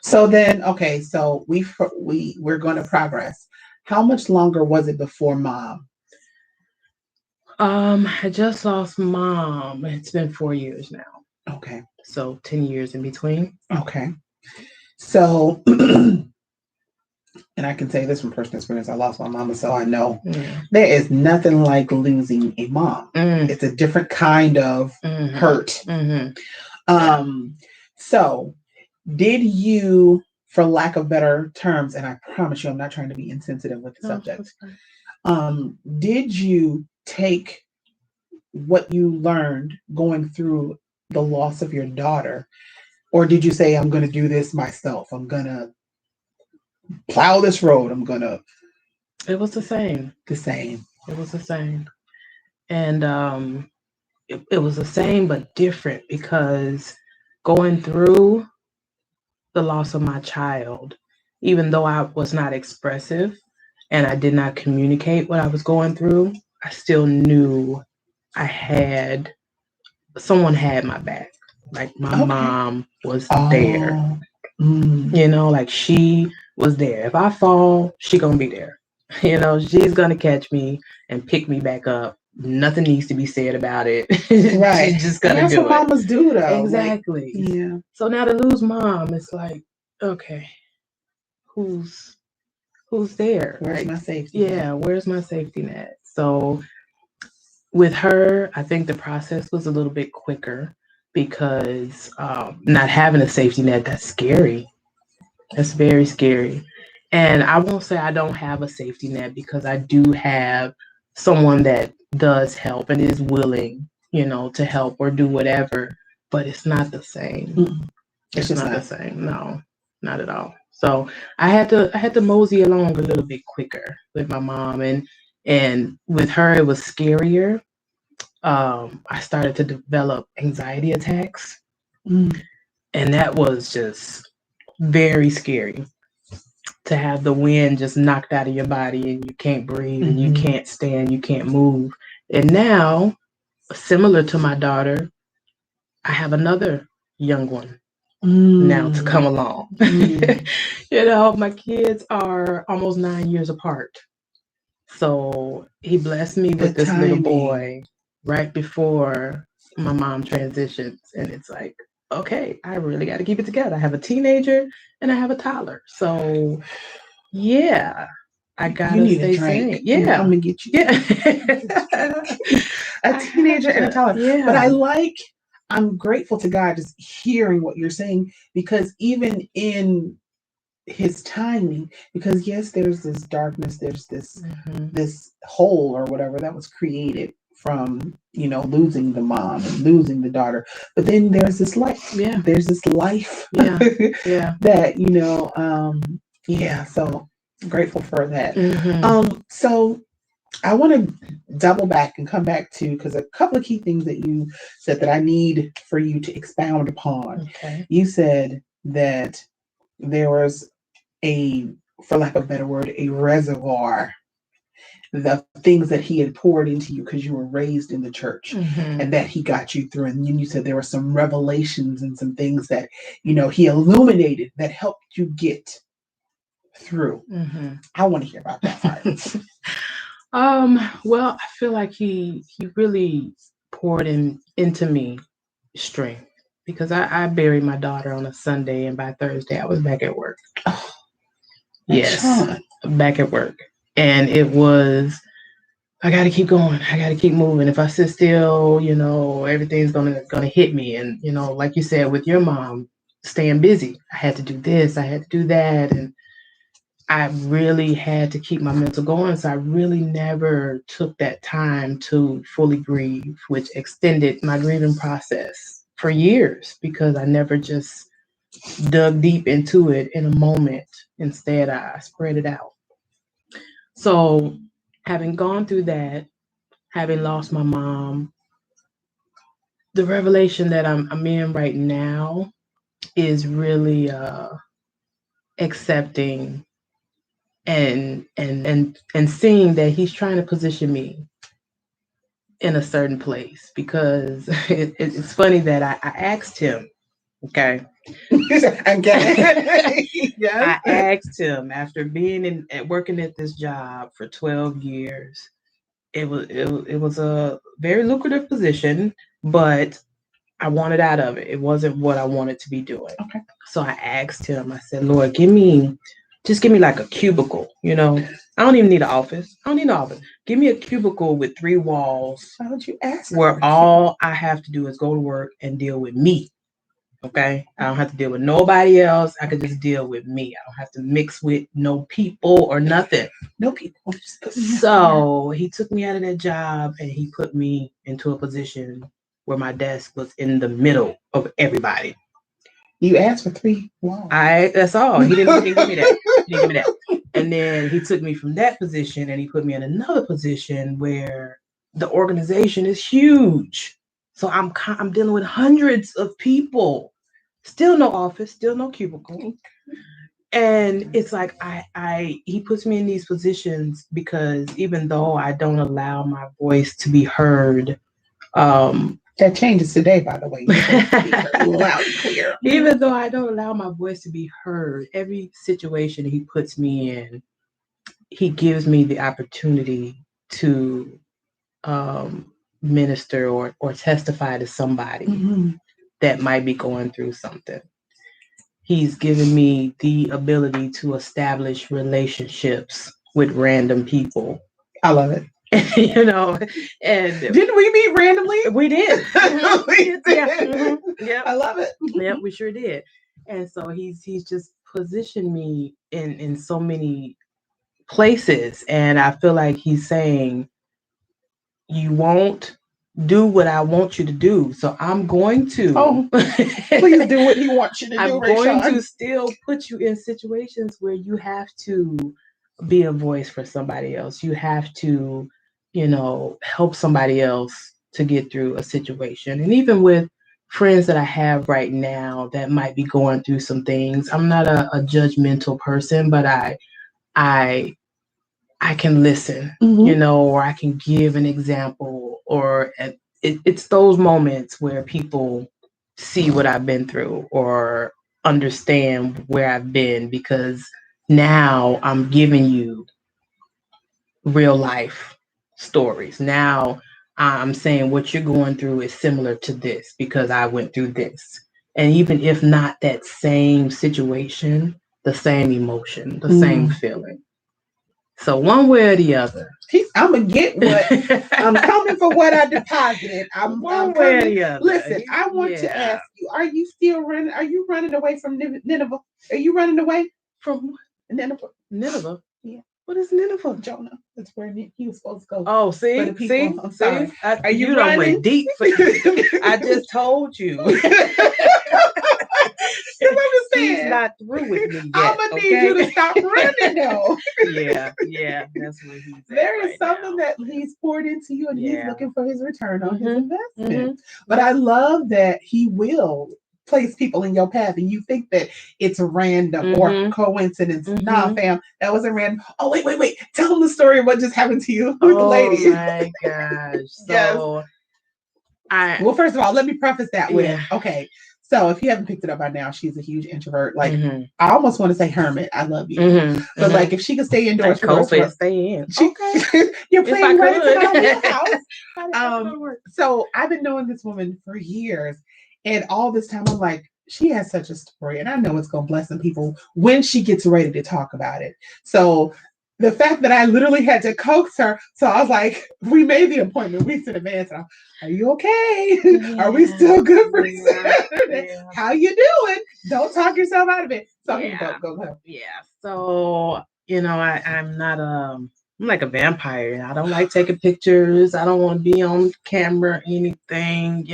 So then, okay, so we're going to progress. How much longer was it before mom? I just lost mom. It's been 4 years now, Okay, so 10 years in between. okay. So, and I can say this from personal experience. I lost my mama, so I know Yeah. there is nothing like losing a mom. Mm. It's a different kind of Mm-hmm. hurt. Mm-hmm. Um, so did you, for lack of better terms, and I promise you, I'm not trying to be insensitive with the Oh, subject. that's fine. Did you take what you learned going through the loss of your daughter? Or did you say, I'm going to do this myself? I'm going to plow this road. I'm going to It was the same. the same. It was the same. And it was the same but different because going through the loss of my child, even though I was not expressive and I did not communicate what I was going through, I still knew I had someone had my back. Like my Okay. mom was there. Oh. Mm. You know, like she was there. If I fall, she gonna be there. You know, she's gonna catch me and pick me back up. Nothing needs to be said about it. Right. She's just And gonna that's what do it. mamas do, though. Like, Exactly. yeah. So now to lose mom, it's like, okay, who's who's there? Where's Like, my safety net? yeah, where's my safety net? So with her, I think the process was a little bit quicker because not having a safety net, that's scary. That's very scary. And I won't say I don't have a safety net because I do have someone that does help and is willing, you know, to help or do whatever, but it's not the same. Mm. It's It's just not the not. same. No, not at all. So I had to mosey along a little bit quicker with my mom, and with her it was scarier. I started to develop anxiety attacks, Mm. and that was just very scary to have the wind just knocked out of your body and you can't breathe and you Mm-hmm. can't stand, you can't move. And now, similar to my daughter, I have another young one now to Mm. come along. Mm. You know, my kids are almost 9 years apart. So he blessed me The with this little timing. boy right before my mom transitions. And it's like, okay, I really got to keep it together. I have a teenager and I have a toddler. So, yeah, I You gotta need a stay drink. sane. I'm Yeah. gonna get you. Yeah. A I have teenager and a to. toddler. But Yeah. I'm grateful to God just hearing what you're saying, because even in his timing, because yes, there's this darkness, there's Hmm. this hole or whatever that was created from, losing the mom and losing the daughter, but then Yeah. there's this life Yeah. Yeah. that, yeah, so grateful for that. Hmm. So I want to double back and come back to, because a couple of key things that you said that I need for you to expound upon. Okay. You said that there was a, for lack of a better word, a reservoir, the things that he had poured into you because you were raised in the church, Hmm. and that he got you through. And then you said there were some revelations and some things that, he illuminated that helped you get through. Hmm. I want to hear about that part. Well, I feel like he really poured into me strength because I buried my daughter on a Sunday and by Thursday I was back at work. Oh, Yes, Raishawn. back at work. And it was, I got to keep going. I got to keep moving. If I sit still, everything's gonna hit me. And like you said with your mom, staying busy. I had to do this. I had to do that, and I really had to keep my mental going. So I really never took that time to fully grieve, which extended my grieving process for years because I never just dug deep into it in a moment. Instead, I spread it out. So, having gone through that, having lost my mom, the revelation that I'm in right now is really accepting and seeing that he's trying to position me in a certain place because it's funny that I asked him, okay. Okay. Yes. I asked him after being working at this job for 12 years. It was a very lucrative position, but I wanted out of it. It wasn't what I wanted to be doing. Okay. So I asked him, I said, Lord, just give me like a cubicle, I don't even need an office. I don't need an office. Give me a cubicle with 3 walls Why would you ask for where a cue? all I have to do is go to work and deal with me. Okay. I don't have to deal with nobody else. I could just deal with me. I don't have to mix with no people or nothing. No people. So he took me out of that job and he put me into a position where my desk was in the middle of everybody. You asked for 3 walls. That's all. He didn't give me that. He didn't give me that. And then he took me from that position and he put me in another position where the organization is huge. So I'm dealing with hundreds of people. Still no office, still no cubicle. And it's like he puts me in these positions because even though I don't allow my voice to be heard, that changes today, by the way. Loud and clear. Even though I don't allow my voice to be heard, every situation he puts me in, he gives me the opportunity to minister or testify to somebody that might be going through something. He's given me the ability to establish relationships with random people. I love it. You know, and didn't we meet randomly? We did. We did. Yeah. Yep. I love it. Yep, we sure did. And so he's just positioned me in so many places, and I feel like he's saying, you won't do what I want you to do, so I'm going to please do what he wants you to do. I'm going to still put you in situations where you have to be a voice for somebody else. You have to, help somebody else to get through a situation. And even with friends that I have right now that might be going through some things, I'm not a judgmental person, but I can listen, or I can give an example, or it's those moments where people see what I've been through or understand where I've been, because now I'm giving you real life stories. Now I'm saying what you're going through is similar to this because I went through this. And even if not that same situation, the same emotion, the same feeling. So one way or the other. I'm going to get what I'm coming for what I deposited. I'm way or the other. Listen, I want to ask you, are you still running? Are you running away from Nineveh? Are you running away from Nineveh? Nineveh? Yeah. What is Nineveh? Jonah. That's where he was supposed to go. Oh, see? For the people. I'm sorry. Are you running? Went deep. I just told you. He's not through with me yet. I'm gonna need you to stop running though. yeah, that's what he's. There is something that he's poured into you, and he's looking for his return on his investment. But I love that he will place people in your path, and you think that it's random or coincidence. Nah, fam, that wasn't random. Oh, wait. Tell them the story of what just happened to you with the lady. Oh my gosh. So well, first of all, let me preface that with, okay. So if you haven't picked it up by now, she's a huge introvert. Like I almost want to say hermit. I love you, but like if she could stay indoors for the rest, stay in. You're playing right into my wheelhouse. So I've been knowing this woman for years, and all this time I'm like, she has such a story, and I know it's gonna bless some people when she gets ready to talk about it. So the fact that I literally had to coax her, so I was like, we made the appointment weeks in advance. Are you okay? Are we still good for Saturday? How you doing? Don't talk yourself out of it. So go. Yeah. So I'm not I'm like a vampire. I don't like taking pictures. I don't want to be on camera or anything.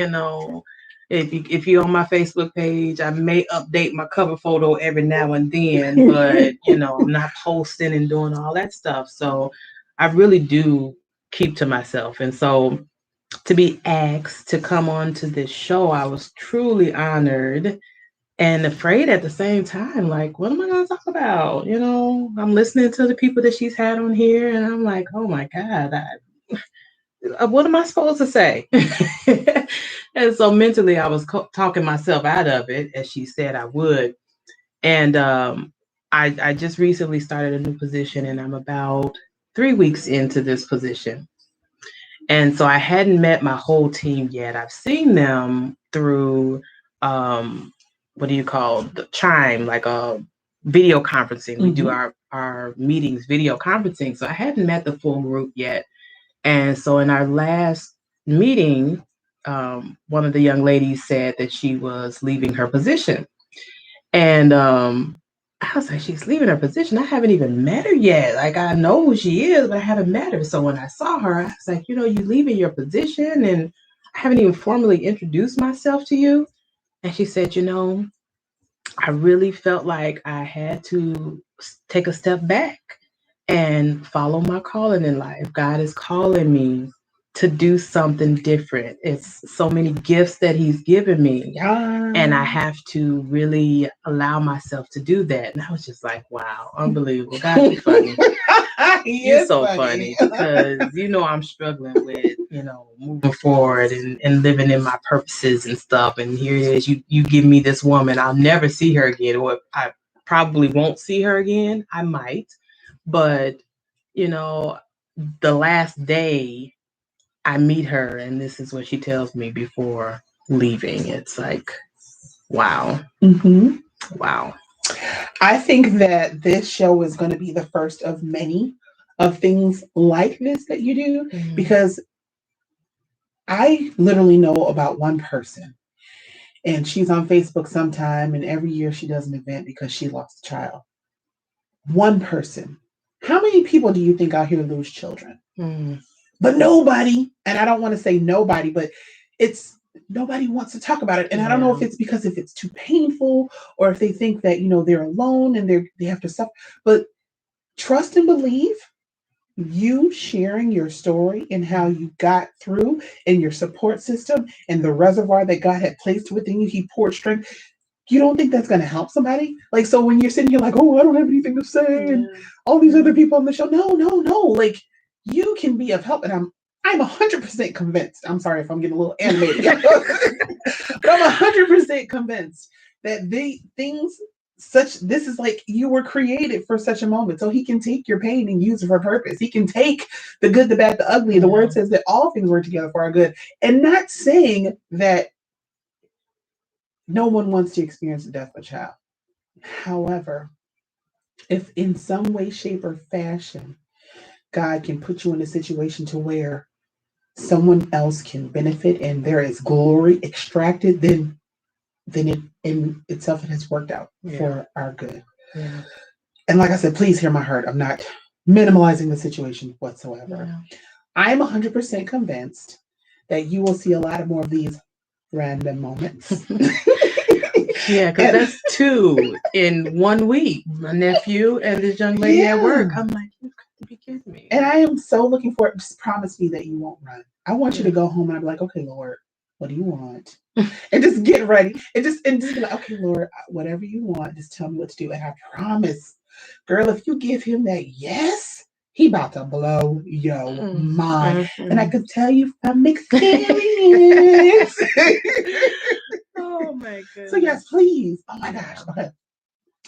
If you're on my Facebook page, I may update my cover photo every now and then, but I'm not posting and doing all that stuff. So I really do keep to myself. And so to be asked to come on to this show, I was truly honored and afraid at the same time. Like, what am I going to talk about? I'm listening to the people that she's had on here, and I'm like, oh my God, what am I supposed to say? And so mentally, I was talking myself out of it, as she said I would. And I just recently started a new position, and I'm about 3 weeks into this position. And so I hadn't met my whole team yet. I've seen them through, what do you call the Chime, like a video conferencing. We do our meetings video conferencing. So I hadn't met the full group yet. And so in our last meeting, one of the young ladies said that she was leaving her position. And I was like, she's leaving her position. I haven't even met her yet. Like, I know who she is, but I haven't met her. So when I saw her, I was like, you leaving your position and I haven't even formally introduced myself to you. And she said, I really felt like I had to take a step back and follow my calling in life. God is calling me to do something different. It's so many gifts that He's given me. And I have to really allow myself to do that. And I was just like, wow, unbelievable. God, you're funny. You're so funny because I'm struggling with, moving forward and living in my purposes and stuff. And here it is, you give me this woman. I'll never see her again, or I probably won't see her again. I might. But, the last day I meet her and this is what she tells me before leaving. It's like, wow. Mm-hmm. Wow. I think that this show is going to be the first of many of things like this that you do, because I literally know about one person, and she's on Facebook sometime, and every year she does an event because she lost a child. One person. How many people do you think out here lose children? But nobody, and I don't want to say nobody, but nobody wants to talk about it. And I don't know if it's because if it's too painful or if they think that, they're alone and they have to suffer. But trust and believe, you sharing your story and how you got through and your support system and the reservoir that God had placed within you, He poured strength. You don't think that's going to help somebody? Like, so when you're sitting here like, oh, I don't have anything to say, and all these other people on the show, no. Like, you can be of help. And I'm 100% convinced. I'm sorry if I'm getting a little animated, but I'm 100% convinced that this is like you were created for such a moment. So He can take your pain and use it for purpose. He can take the good, the bad, the ugly. The word says that all things work together for our good. And not saying that no one wants to experience the death of a child. However, if in some way, shape, or fashion, God can put you in a situation to where someone else can benefit and there is glory extracted, then it in itself it has worked out for our good. Yeah. And like I said, please hear my heart. I'm not minimalizing the situation whatsoever. Yeah. I'm 100% convinced that you will see a lot of more of these random moments. Yeah, because that's 2 in 1 week. My nephew and this young lady at work. I'm like, you got to be kidding me. And I am so looking for it. Just promise me that you won't run. I want you to go home and I'll be like, okay, Lord, what do you want? And just get ready. And just be like, okay, Lord, whatever you want, just tell me what to do. And I promise, girl, if you give Him that yes, He about to blow your mind. And I could tell you from experience. Oh my goodness. So yes, please. Oh my gosh. Okay.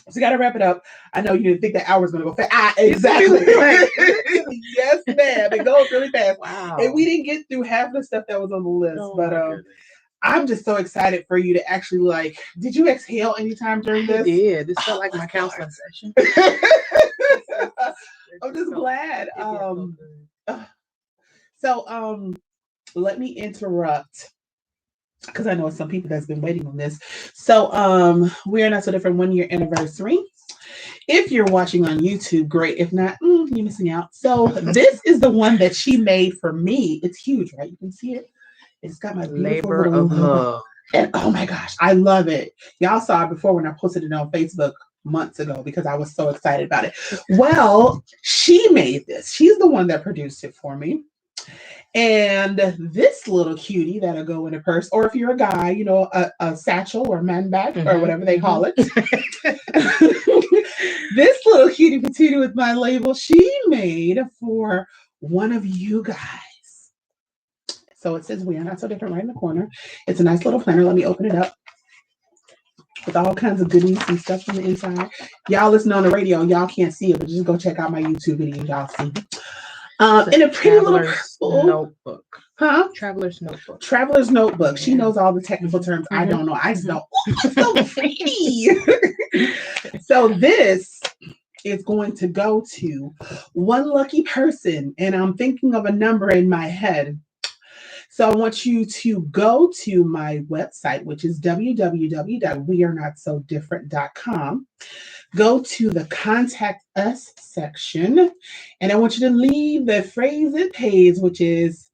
So we got to wrap it up. I know you didn't think that hour's going to go fast. Exactly. Yes, ma'am. It goes really fast. Wow. And we didn't get through half the stuff that was on the list. But I'm just so excited for you to actually did you exhale anytime during this? I did. This felt like my counseling session. I'm just glad. So let me interrupt, because I know some people that's been waiting on this. So we are not so different 1 year anniversary. If you're watching on YouTube, great. If not, you're missing out. So this is the one that she made for me. It's huge, right? You can see it. It's got my labor of love. And oh my gosh, I love it. Y'all saw it before when I posted it on Facebook months ago because I was so excited about it. Well, she made this. She's the one that produced it for me. And this little cutie that'll go in a purse, or if you're a guy, a satchel or man bag or whatever they call it. This little cutie patootie with my label, she made for one of you guys. So it says, we are not so different right in the corner. It's a nice little planner. Let me open it up with all kinds of goodies and stuff on the inside. Y'all listen on the radio, y'all can't see it, but just go check out my YouTube video. Y'all see. In a pretty little notebook. Huh? Traveler's notebook. Traveler's notebook. She knows all the technical terms. I don't know. I just know. It's so pretty. So this is going to go to one lucky person, and I'm thinking of a number in my head. So I want you to go to my website, which is www.wearenotsodifferent.com. Go to the Contact Us section, and I want you to leave the phrase it pays, which is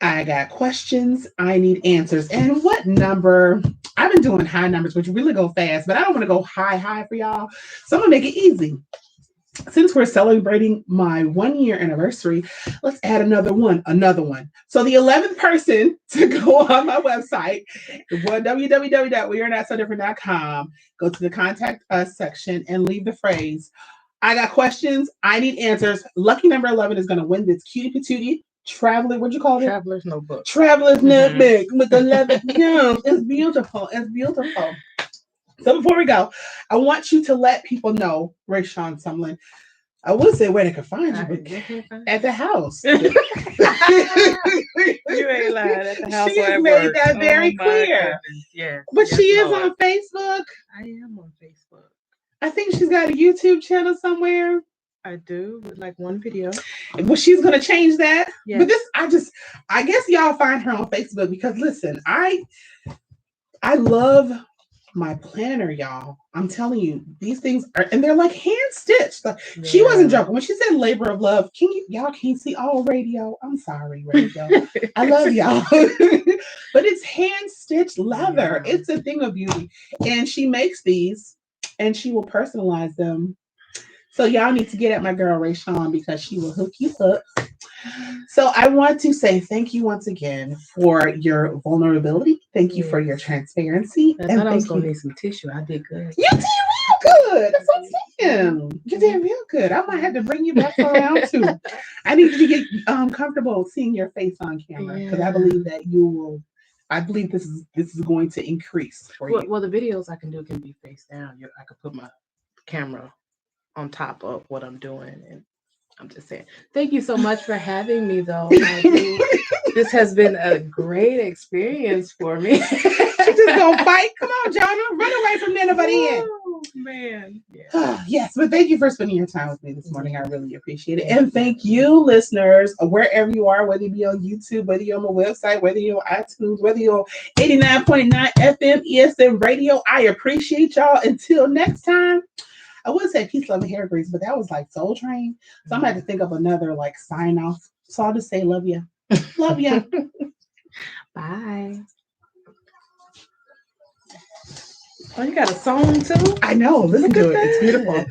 I got questions, I need answers. And what number? I've been doing high numbers, which really go fast, but I don't want to go high for y'all. So I'm going to make it easy. Since we're celebrating my 1 year anniversary, let's add another one. So the 11th person to go on my website, www.wearenotsodifferent.com, go to the Contact Us section and leave the phrase, I got questions, I need answers. Lucky number 11 is going to win this cutie patootie traveler, what'd you call it? Traveler's notebook. Traveler's notebook with 11. Yeah, it's beautiful. It's beautiful. So before we go, I want you to let people know, Raishawn Sumlin, I would say where they can find you, but at the house. You ain't lying. At the house. She has made that very clear. Yeah. But she is on Facebook. I am on Facebook. I think she's got a YouTube channel somewhere. I do, with like one video. Well, she's gonna change that. Yes. But I guess y'all find her on Facebook because listen, I love my planner, y'all. I'm telling you, these things are, and they're like hand stitched. Like, yeah. She wasn't joking when she said labor of love. Y'all can't see all radio? I'm sorry, radio. I love y'all, but it's hand stitched leather. Yeah. It's a thing of beauty, and she makes these, and she will personalize them. So y'all need to get at my girl Raishawns because she will hook you up. So I want to say thank you once again for your vulnerability. Thank you for your transparency. I thought I was going to need some tissue. I did good. You did real good. That's what I'm saying. You did real good. I might have to bring you back for round 2. I need you to get comfortable seeing your face on camera because I believe that you will. I believe this is going to increase for you. Well, the videos I can do can be face down. I could put my camera on top of what I'm doing, and I'm just saying, thank you so much for having me, though. This has been a great experience for me. She's just gonna fight. Come on, Jonah, run away from anybody in. Oh, man. Yeah. Yes, but thank you for spending your time with me this morning. I really appreciate it. And thank you, listeners, wherever you are, whether you be on YouTube, whether you're on my website, whether you're on iTunes, whether you're on 89.9 FM ESM radio. I appreciate y'all. Until next time. I would say peace, love, and hair grease, but that was like Soul Train. So I'm gonna have to think of another like sign off. So I'll just say love ya. Love ya. Bye. Oh, you got a song too? I know. Listen to it. It's beautiful.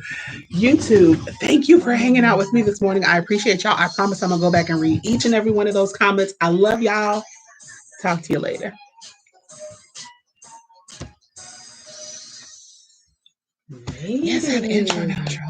YouTube, thank you for hanging out with me this morning. I appreciate y'all. I promise I'm gonna go back and read each and every one of those comments. I love y'all. Talk to you later. Yes, I have an intro and outro.